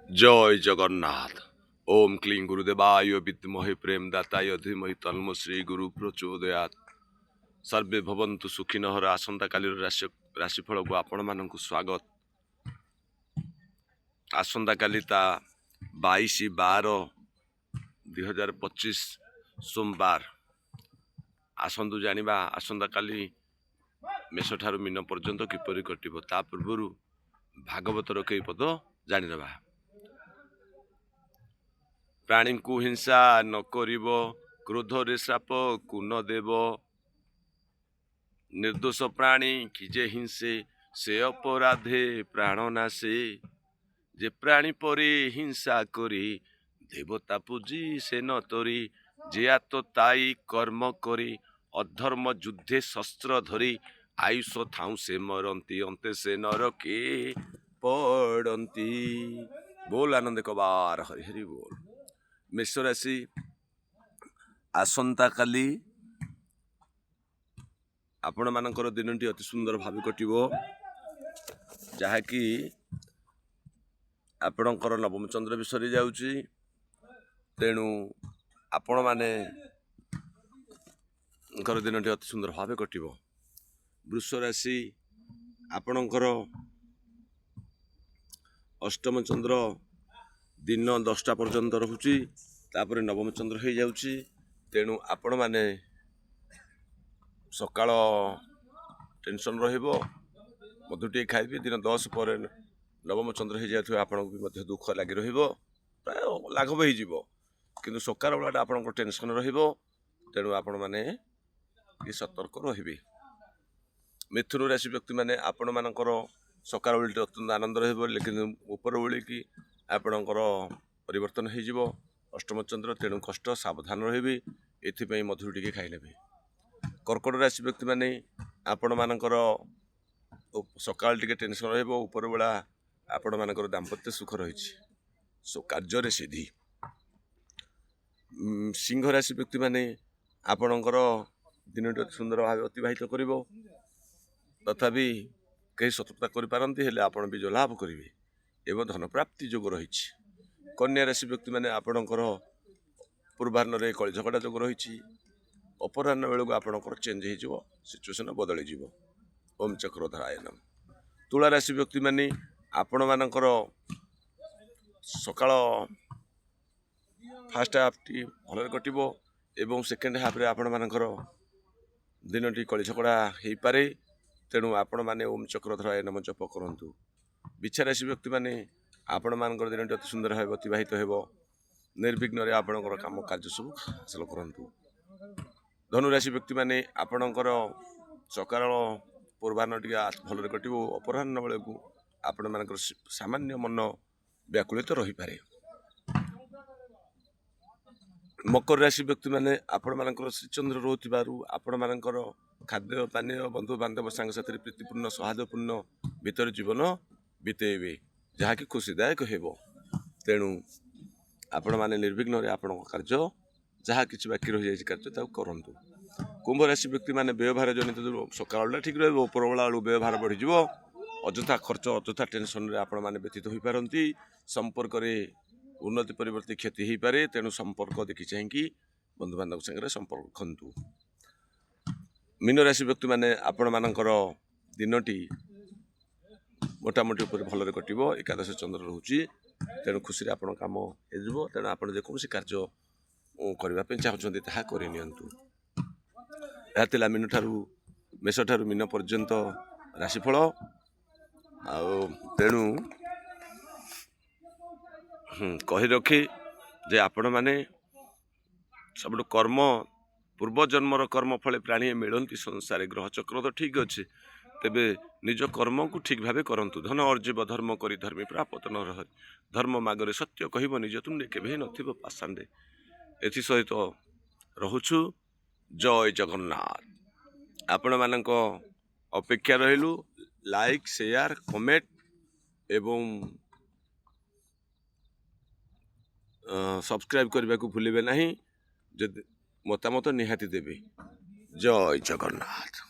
जय जगन्नाथ। ओम क्लीं गुरुदेवाय विद्महे प्रेमदाताय धीमहि तन्नो श्री गुरु प्रचोदयात। सर्वे भवन्तु सुखिनः। आसंता काली राशिफल को आपण मानकु स्वागत। आसंता काली ता 22/12/2025 सोमवार। आसंतु जानिबा आसंता काली मेष ठारू मीन पर्यंत किपरि कटिबो। ता पूर्वरु भागवतर कई पद जानिनबा। प्राणी को हिंसा न करिब, क्रोधरे श्राप को न देव। निर्दोष प्राणी की जे हिंसे, से अपराधे प्राण नाशे। जे प्राणी परे हिंसा करी, देवता पूजी से न तरी। जे आतताई कर्म करी, अधर्म युद्धे शस्त्र धरी। आयुष थाऊ से मरती, अंते से नरके पड़ती। बोल आनंद कबार हरि हरि बोल। मेष राशि आसंता काली आपण मानकर दिनटी अति सुंदर भाव कटिबो। जहाँकि आपणकर नवम चंद्र भी सरी जाउची। तेणु आपण माने दिनटी अति सुंदर भाव कटिबो। वृष राशि आपणकर अष्टम चंद्र दिन 10टा पर्यंत रहुची। तापर नवम चंद्र हो जाउची। तेणु आपण माने सकाळ टेंशन रहिबो। मधुटी खाइबे। दिन 10 पर नवम चंद्र हो जाथि आपन भी मध्य दुख लागि रहिबो। प्राय लाघव हो जिवो। किंतु सकाळ बेलाटा आपन टेंशन रहिबो। तेणु आपण माने सतर्क रहिबे। मिथुन राशि व्यक्ति माने आपण मानकर सकाळ बेलटे अत्यंत आनंद रहिबो। लेकिन ऊपर बेले कि आपणकर परिवर्तन हो जिवो। अष्टम चंद्र तेणु कष्ट सावधान रहिबे। एथिपई मधुर टिके खाइ नेबे। कर्कट राशि व्यक्ति माने आपण मानकर सकाळ टिके टेंशन रहिबो। ऊपर बेला आपण मानकर दाम्पत्य सुख रहिछि। सो कार्य रे सिद्धि। सिंह राशि व्यक्ति माने आपणकर दिनटी अति सुंदर भाव अतिबाहित करिबो। तथापि कहीं सतर्कता करि पारंती हेले आपण भी जो लाभ करिवे एवं धन प्राप्ति जोग रहिछि। कन्या राशि व्यक्ति माने आपणकर पूर्वाह्न रे कଳି झगड़ा जोग रहिछि। अपराह्न बेलू आपणकर चेंज हो सिचुएसन बदली जीवो। ओम चक्रधराय नमः। तुला राशि व्यक्ति माने आपण मानकर सकाळ फास्ट हाफ टी भलरे कटिबो एवं सेकेंड हाफ रे आपण मानकर दिनटी कଳି झगड़ा हेई पारे। तेणु आपण माने ओम चक्रधराय नमः जप करंतु। बिच्छा राशि व्यक्ति माने आपण मानकर दिनटी अति सुंदर भाव अतिबाहित हेबो। निर्विघ्न रे आपणकर काम कार्य सब हासिल करंतु। धनु राशि व्यक्ति माने आपणकर सकाळ पूर्वाह्न टिके भलरे कटिबो। अपराह्न बेले को आपण मानकर सामान्य मन व्याकुलित रही पारे। मकर राशि व्यक्ति माने आपण मानकर श्रीचंद्र रोथिबारु आपण मानकर खाद्य पानीय बंधु बांधव संग साथी प्रीतिपूर्ण सौहार्दपूर्ण भीतर जीवन बितेबे। जहाँकि खुशीदायक हेबो। तेणु आपण माने निर्विघ्न रे आपण कार्य जहाँ किसी बाकी रही जाए कार्य ताऊ करंतु। कुंभ राशि व्यक्ति माने व्यवहार जनित सकाळटा ठीक रहिबो। उपरबेला बेलू व्यवहार बढ़ी जिवो। अଯଥା खर्च अଯଥା टेंशन रे आपण माने व्यतीत होई पारंती। संपर्क रे उन्नति परिवर्ती क्षति हो पारे। तेणु संपर्क देखि चाहिए बंधु बांधव संगे संपर्क रखंतु। मीन राशि व्यक्ति माने आपण मानकर दिनटी मोटामोटी उपर भलरे कटिबो। एकादश चंद्र रहुची। तेणु खुशी रे आपण काम हेजिवो। तेणु आपण जे कोनोसी कार्य करबा पे चाहउछन्ती ताहा करि नियंतु। एतिला मीन ठारू मेष ठारू मीन पर्यंत राशिफल। तेणु कही रखी जे आपण माने सब कर्म पूर्व जन्मर कर्म फले प्राणी मिलती संसार। ग्रह चक्र तो ठीक अच्छे, तेबे निज कर्म को ठीक भाव करंतु। धन अर्जीव धर्म करी धर्मी प्राप्त न रह। धर्म मागरे सत्य कहब निज तुंडे केबे नथिब पाषांडे। एथि सहित रहुछु। जय जगन्नाथ। आपण मानक अपेक्षा रहिलु। लाइक शेयर कमेंट एवं सब्सक्राइब करने को भूलिबे नहीं। मतामत निहाती देबे। जय जगन्नाथ।